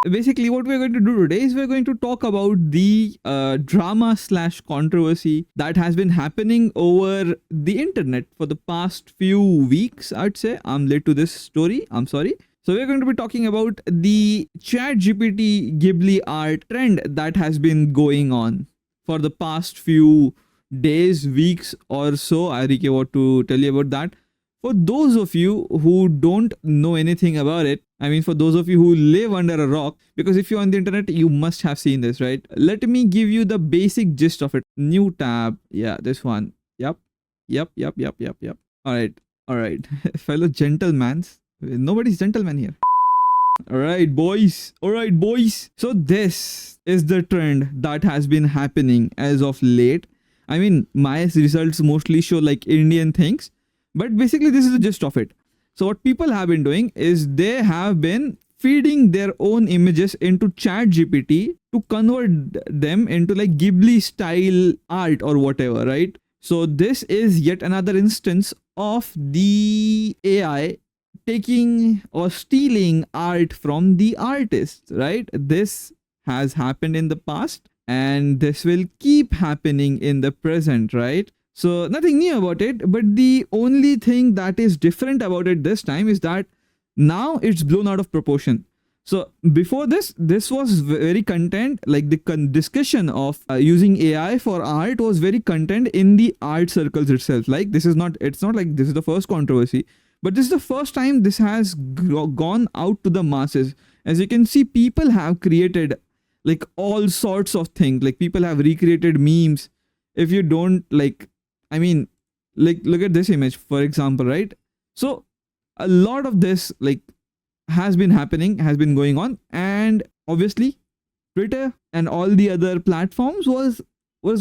Basically, what we're going to do today is we're going to talk about the drama slash controversy that has been happening over the internet for the past few weeks. I'd say I'm late to this story. I'm sorry. So we're going to be talking about the ChatGPT Ghibli art trend that has been going on for the past few days, weeks or so. I really want to tell you about that. For those of you who don't know anything about it, I mean, for those of you who live under a rock, because if you're on the internet, you must have seen this, right? Let me give you the basic gist of it. New tab. Yeah, this one. Yep. All right. Fellow gentlemans. Nobody's gentleman here. All right, boys. So this is the trend that has been happening as of late. I mean, my results mostly show like Indian things, but basically this is the gist of it. So what people have been doing is they have been feeding their own images into ChatGPT to convert them into like Ghibli style art or whatever, right? So this is yet another instance of the AI taking or stealing art from the artist, right? This has happened in the past and this will keep happening in the present, right? So nothing new about it, but the only thing that is different about it this time is that now it's blown out of proportion. So before this was very content, like the discussion of using AI for art was very content in the art circles itself. Like it's not like this is the first controversy, but this is the first time this has gone out to the masses. As you can see, people have created like all sorts of things. Like people have recreated memes. If you don't like, I mean, like look at this image, for example, right? So a lot of this like has been going on, and obviously Twitter and all the other platforms was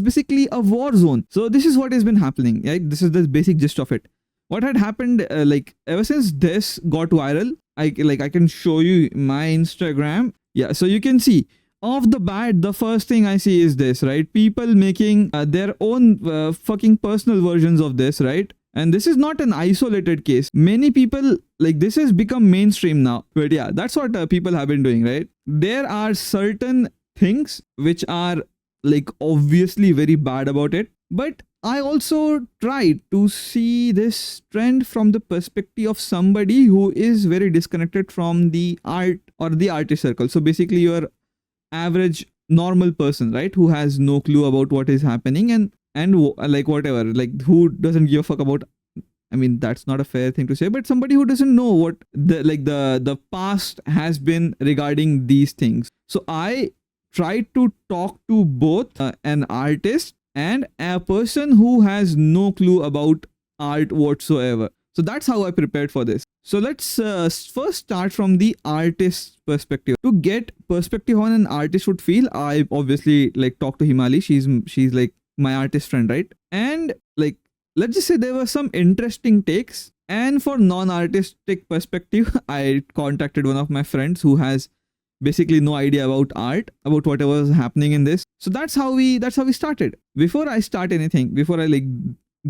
basically a war zone. So this is what has been happening, right? This is the basic gist of it. What had happened like ever since this got viral, I can show you my Instagram. Yeah, so you can see off the bat, the first thing I see is this, right? People making their own fucking personal versions of this, right? And this is not an isolated case. Many people, like, this has become mainstream now. But yeah, that's what people have been doing, right? There are certain things which are like obviously very bad about it. But I also tried to see this trend from the perspective of somebody who is very disconnected from the art or the artist circle. So basically your average normal person, right, who has no clue about what is happening and like whatever, like who doesn't give a fuck about, I mean, that's not a fair thing to say, but somebody who doesn't know what the past has been regarding these things. So I tried to talk to both an artist and a person who has no clue about art whatsoever. So that's how I prepared for this. So let's first start from the artist's perspective. To get perspective on an artist would feel, I obviously like talk to Himali. She's like my artist friend, right? And like, let's just say there were some interesting takes. And for non-artistic perspective, I contacted one of my friends who has basically no idea about art, about whatever was happening in this. So that's how we started. Before I start anything, before I like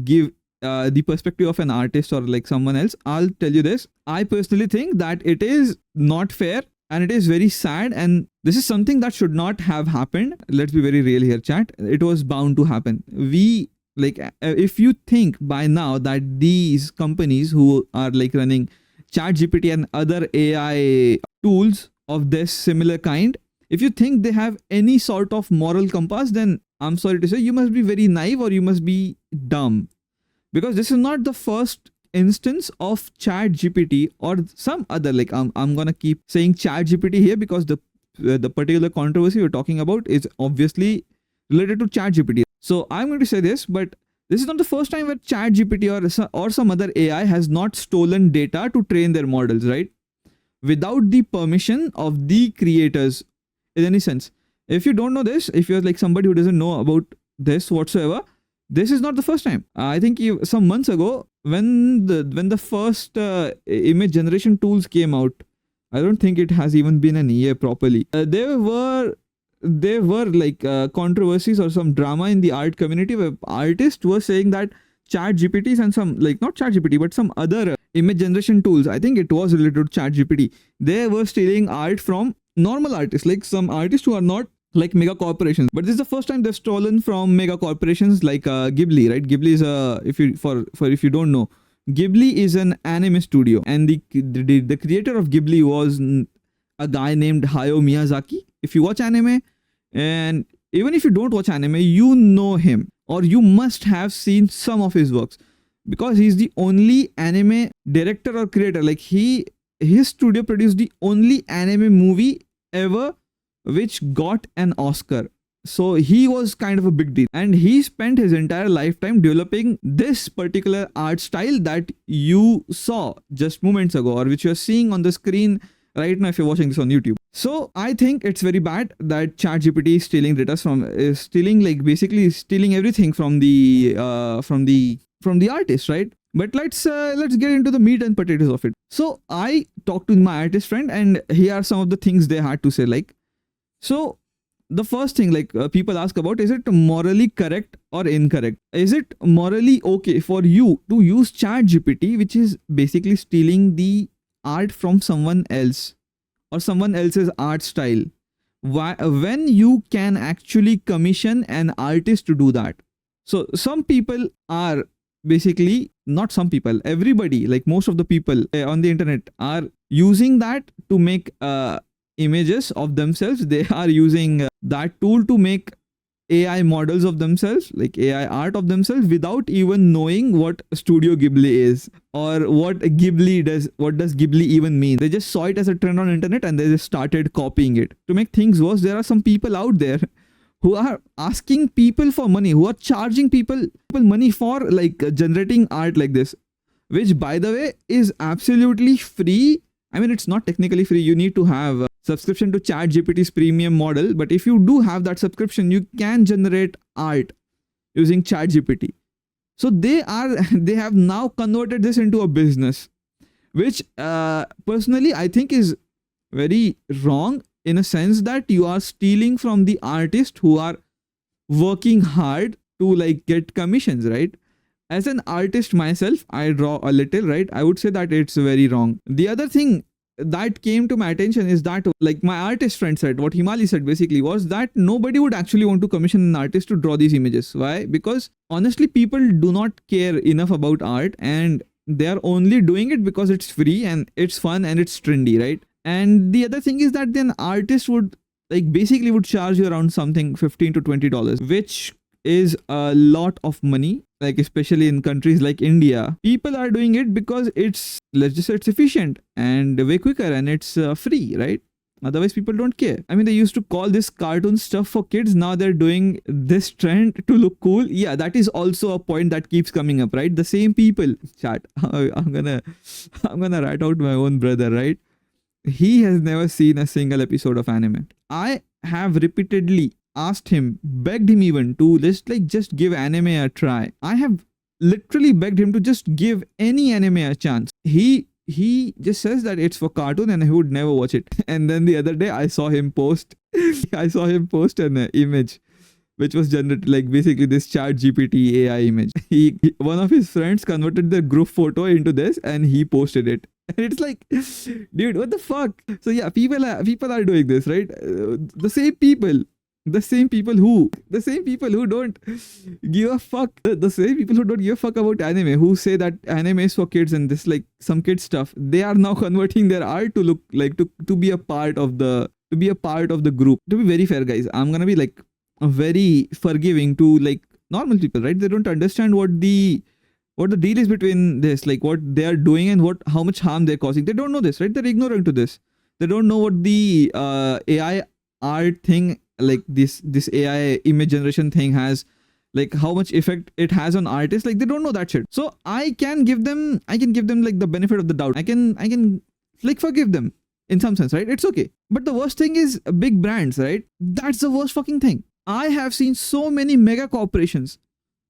give the perspective of an artist or like someone else, I'll tell you this. I personally think that it is not fair and it is very sad, and this is something that should not have happened. Let's be very real here, chat. It was bound to happen. We like, if you think by now that these companies who are like running ChatGPT and other AI tools of this similar kind, if you think they have any sort of moral compass, then I'm sorry to say you must be very naive or you must be dumb. Because this is not the first instance of ChatGPT or some other, like I'm gonna keep saying ChatGPT here because the particular controversy we're talking about is obviously related to ChatGPT. So I'm going to say this, but this is not the first time where ChatGPT or some other AI has not stolen data to train their models, right? Without the permission of the creators in any sense. If you don't know this, if you're like somebody who doesn't know about this whatsoever, this is not the first time. I think some months ago, when the first image generation tools came out, I don't think it has even been an year properly. There were like controversies or some drama in the art community where artists were saying that ChatGPTs and some, like not ChatGPT but some other image generation tools, I think it was related to ChatGPT, they were stealing art from normal artists, like some artists who are not like mega corporations. But this is the first time they've stolen from mega corporations like Ghibli, right? Ghibli is a, if you don't know, Ghibli is an anime studio, and the creator of Ghibli was a guy named Hayao Miyazaki. If you watch anime, and even if you don't watch anime, you know him, or you must have seen some of his works, because he's the only anime director or creator. Like his studio produced the only anime movie ever which got an Oscar. So he was kind of a big deal, and he spent his entire lifetime developing this particular art style that you saw just moments ago, or which you're seeing on the screen right now if you're watching this on YouTube. So I think it's very bad that ChatGPT is stealing data is stealing, like basically stealing everything from the artist, right? But let's get into the meat and potatoes of it. So I talked to my artist friend, and here are some of the things they had to say. Like, so the first thing, like people ask about, is it morally correct or incorrect? Is it morally okay for you to use ChatGPT, which is basically stealing the art from someone else or someone else's art style, when you can actually commission an artist to do that? So some people are basically, not some people, everybody, like most of the people on the internet are using that to make images of themselves. They are using that tool to make AI models of themselves, like AI art of themselves, without even knowing what Studio Ghibli is or what Ghibli does. What does Ghibli even mean? They just saw it as a trend on internet and they just started copying it. To make things worse, there are some people out there who are asking people for money, who are charging people money for like generating art like this, which by the way is absolutely free. I mean, it's not technically free. You need to have a subscription to ChatGPT's premium model. But if you do have that subscription, you can generate art using ChatGPT. So they have now converted this into a business, which personally I think is very wrong, in a sense that you are stealing from the artists who are working hard to like get commissions, right? As an artist myself, I draw a little, right? I would say that it's very wrong. The other thing that came to my attention is that, like my artist friend said, what Himali said basically was that nobody would actually want to commission an artist to draw these images. Why? Because honestly, people do not care enough about art, and they are only doing it because it's free and it's fun and it's trendy, right? And the other thing is that then artists would like basically would charge you around something $15 to $20, which is a lot of money. Like especially in countries like India, people are doing it because it's, let's just say, it's efficient and way quicker, and it's free, right? Otherwise people don't care. I mean, they used to call this cartoon stuff for kids. Now they're doing this trend to look cool. Yeah, that is also a point that keeps coming up, right? The same people, chat, I'm gonna rat out my own brother, right? He has never seen a single episode of anime. I have repeatedly asked him, begged him even to just give anime a try. I have literally begged him to just give any anime a chance. He just says that it's for cartoon and he would never watch it. And then the other day I saw him post an image which was generated, like basically this ChatGPT AI image. One of his friends converted the group photo into this and he posted it. And it's like, dude, what the fuck? So yeah, people are doing this, right? The same people who don't give a fuck, the same people who don't give a fuck about anime, who say that anime is for kids and this like some kid stuff, they are now converting their art to look like to be a part of the group. To be very fair, guys, I'm gonna be like very forgiving to like normal people, right? They don't understand what the deal is between this, like what they are doing and how much harm they're causing. They don't know this, right? They're ignorant to this. They don't know what the AI art thing, like this AI image generation thing has, like how much effect it has on artists. Like they don't know that shit. So I can give them like the benefit of the doubt. I can like forgive them in some sense, right? It's okay. But the worst thing is big brands, right? That's the worst fucking thing. I have seen so many mega corporations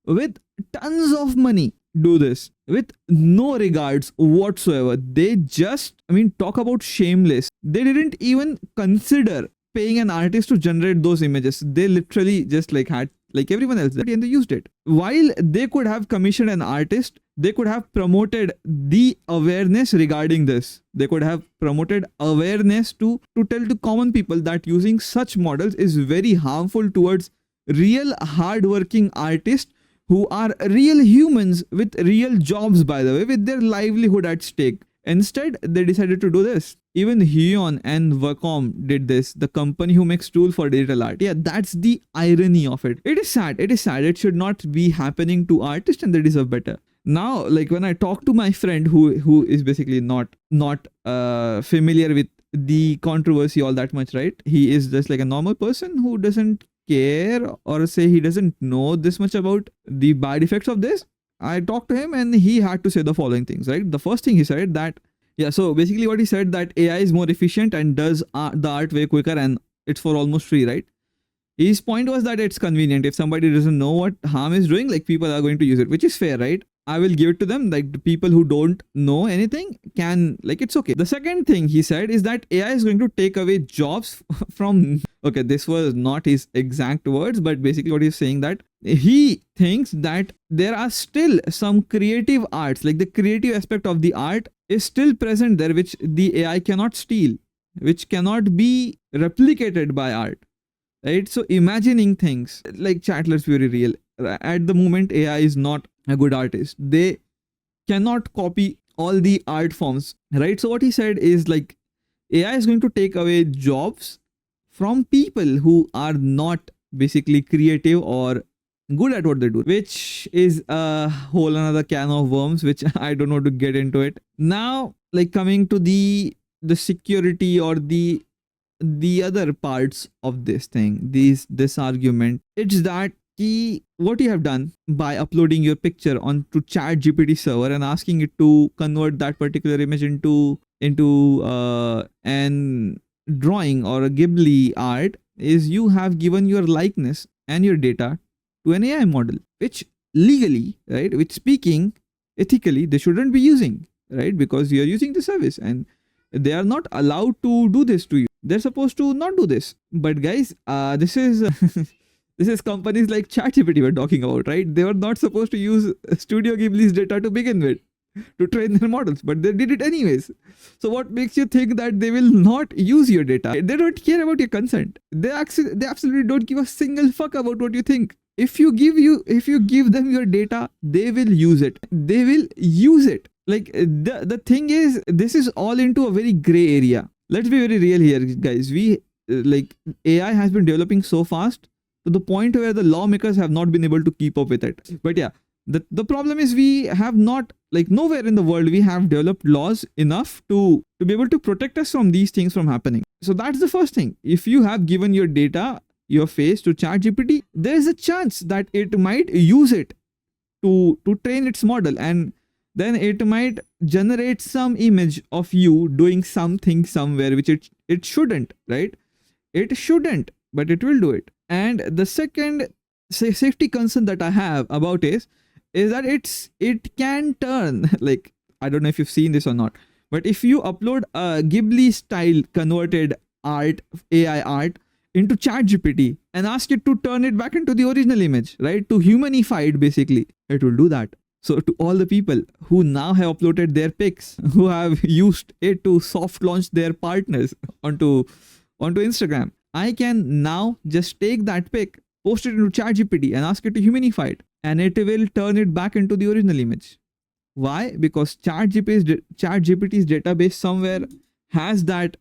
with tons of money do this with no regards whatsoever. They just, I mean, talk about shameless. They didn't even consider paying an artist to generate those images. They literally just like had like everyone else, and they used it. While they could have commissioned an artist, they could have promoted the awareness regarding this. They could have promoted awareness to tell to common people that using such models is very harmful towards real hardworking artists who are real humans with real jobs, by the way, with their livelihood at stake. Instead, they decided to do this. Even Huion and Wacom did this, the company who makes tools for digital art. Yeah, that's the irony of it. It is sad. It is sad. It should not be happening to artists, and they deserve better. Now, like when I talk to my friend who is basically not familiar with the controversy all that much, right? He is just like a normal person who doesn't care, or say he doesn't know this much about the bad effects of this. I talked to him and he had to say the following things, right? The first thing he said that, yeah, so basically what he said that AI is more efficient and does the art way quicker, and it's for almost free, right? His point was that it's convenient. If somebody doesn't know what harm is doing, like people are going to use it, which is fair, right? I will give it to them. Like the people who don't know anything can, like, it's okay. The second thing he said is that AI is going to take away jobs from, okay, this was not his exact words, but basically what he's saying that he thinks that there are still some creative arts, like the creative aspect of the art is still present there, which the AI cannot steal, which cannot be replicated by art, right? So imagining things like, chat, let's be very real. At the moment, AI is not a good artist. They cannot copy all the art forms, right? So what he said is like AI is going to take away jobs from people who are not basically creative or good at what they do, which is a whole another can of worms, which I don't know to get into it. Now, like coming to the security or the other parts of this thing, this argument, it's that what you have done by uploading your picture onto chat GPT server and asking it to convert that particular image into an drawing or a Ghibli art is you have given your likeness and your data to an AI model, which legally, right, which speaking ethically, they shouldn't be using, right? Because you are using the service and they are not allowed to do this to you. They're supposed to not do this. But guys, this is this is companies like ChatGPT we're talking about, right? They were not supposed to use Studio Ghibli's data to begin with to train their models, but they did it anyways. So what makes you think that they will not use your data? They don't care about your consent. They absolutely don't give a single fuck about what you think. If you give them your data, they will use it. They will use it. Like the thing is, this is all into a very gray area. Let's be very real here, guys. We like AI has been developing so fast to the point where the lawmakers have not been able to keep up with it. But yeah, the problem is we have not, like nowhere in the world we have developed laws enough to be able to protect us from these things from happening. So that's the first thing. If you have given your data, your face to ChatGPT, there is a chance that it might use it to train its model, and then it might generate some image of you doing something somewhere which it shouldn't, right? It shouldn't, but it will do it. And the second safety concern that I have about is that it can turn, like, I don't know if you've seen this or not, but if you upload a Ghibli style converted art, AI art, into ChatGPT and ask it to turn it back into the original image, right? To humanify it, basically, it will do that. So to all the people who now have uploaded their pics, who have used it to soft launch their partners onto Instagram, I can now just take that pic, post it into ChatGPT and ask it to humanify it, and it will turn it back into the original image. Why? Because ChatGPT's database somewhere has that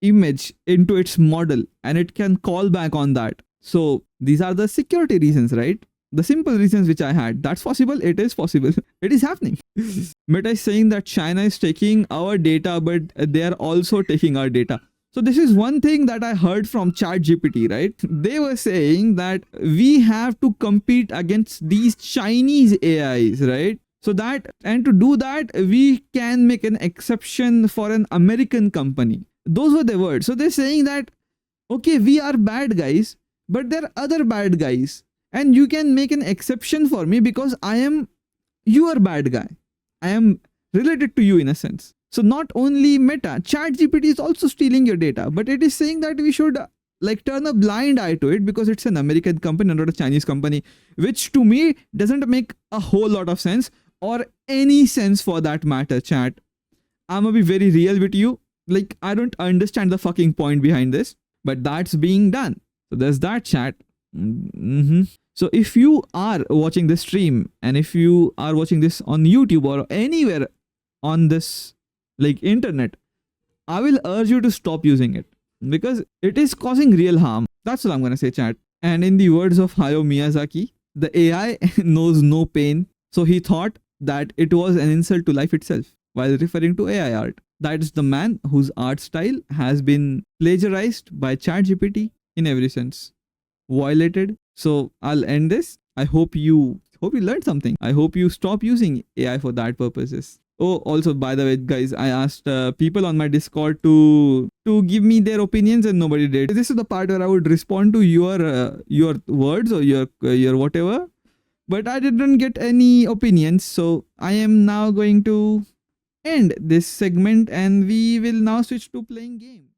image into its model and it can call back on that. So these are the security reasons, right? The simple reasons which I had. That's possible. It is possible. It is happening. Meta is saying that China is taking our data, but they are also taking our data. So this is one thing that I heard from ChatGPT, right? They were saying that we have to compete against these Chinese AIs, right? So that, and to do that, we can make an exception for an American company. Those were the words. So they're saying that, okay, we are bad guys, but there are other bad guys. And you can make an exception for me because I am your bad guy. I am related to you in a sense. So not only Meta, ChatGPT is also stealing your data, but it is saying that we should like turn a blind eye to it because it's an American company, not a Chinese company, which to me doesn't make a whole lot of sense or any sense for that matter, chat. I'm gonna be very real with you. Like, I don't understand the fucking point behind this, but that's being done. So there's that, chat. Mm-hmm. So if you are watching this stream and if you are watching this on YouTube or anywhere on this like internet, I will urge you to stop using it because it is causing real harm. That's what I'm gonna say, chat. And in the words of Hayao Miyazaki, the AI knows no pain, so he thought that it was an insult to life itself while referring to AI art. That is the man whose art style has been plagiarized by ChatGPT in every sense, violated. So I'll end this. I hope you learned something. I hope you stop using AI for that purposes. Oh, also by the way, guys, I asked people on my Discord to give me their opinions, and nobody did. This is the part where I would respond to your words or your whatever, but I didn't get any opinions. So I am now going to end this segment, and we will now switch to playing game.